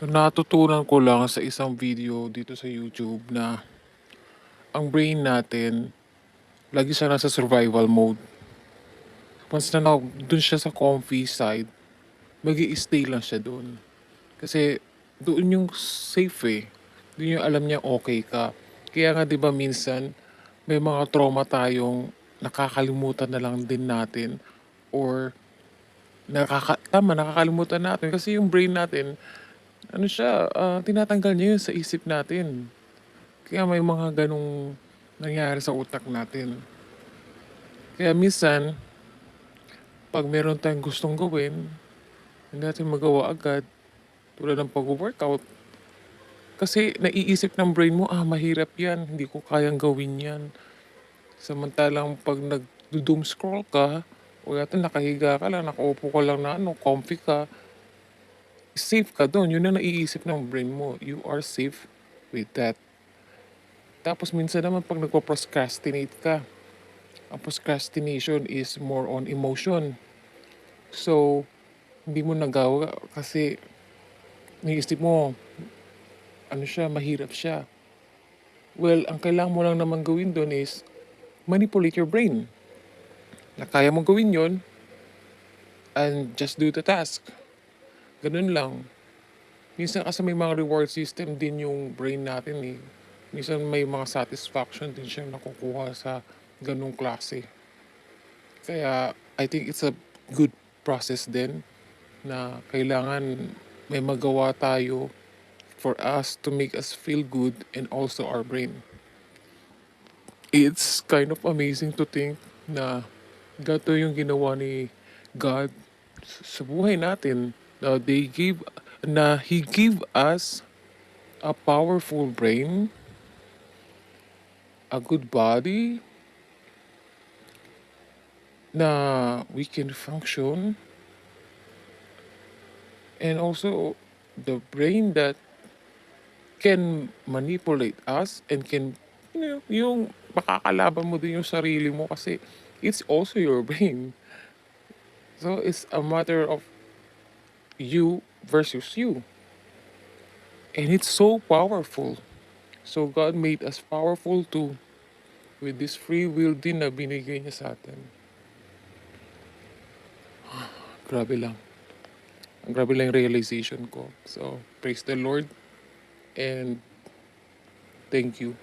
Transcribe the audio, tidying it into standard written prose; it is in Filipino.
So natutunan ko lang sa isang video dito sa YouTube na ang brain natin lagi siya nasa survival mode. Once na dun siya sa comfy side, magi-stay lang siya dun. Kasi doon yung safe eh. Doon yung alam niya okay ka. Kaya nga 'di ba minsan may mga trauma tayong nakakalimutan na lang din natin or nakakalimutan natin kasi yung brain natin ano siya, tinatanggal niya yun sa isip natin. Kaya may mga ganong nangyayari sa utak natin. Kaya minsan, 'pag meron tayong gustong gawin, hindi natin magawa agad, tulad ng pagwo-workout. Kasi naiisip ng brain mo, mahirap 'yan, hindi ko kayang gawin 'yan. Samantalang 'pag nagdo-doom scroll ka o yata nakahiga ka lang, nakaupo ka lang na ano, comfy ka, safe ka dun, yun ang naiisip ng brain mo, you are safe with that. Tapos minsan naman 'pag nagpo-procrastinate ka, ang procrastination is more on emotion. So, hindi mo nagawa kasi iniisip mo, ano siya, mahirap siya. Well, ang kailangan mo lang naman gawin dun is manipulate your brain. Na kaya mong gawin yon and just do the task. Ganun lang. Minsan kasi may mga reward system din yung brain natin eh. Minsan may mga satisfaction din siyang nakukuha sa ganung klase. Kaya I think it's a good process din na kailangan may magawa tayo for us to make us feel good and also our brain. It's kind of amazing to think na gato yung ginawa ni God sa buhay natin. Na He gave us a powerful brain, a good body, na we can function, and also the brain that can manipulate us and can, yung makakalaban mo din yung sarili mo kasi it's also your brain. So it's a matter of you versus you. And it's so powerful. So God made us powerful too with this free will din na binigay niya sa atin. Grabe lang. Grabe lang yung realization ko. So praise the Lord and thank you.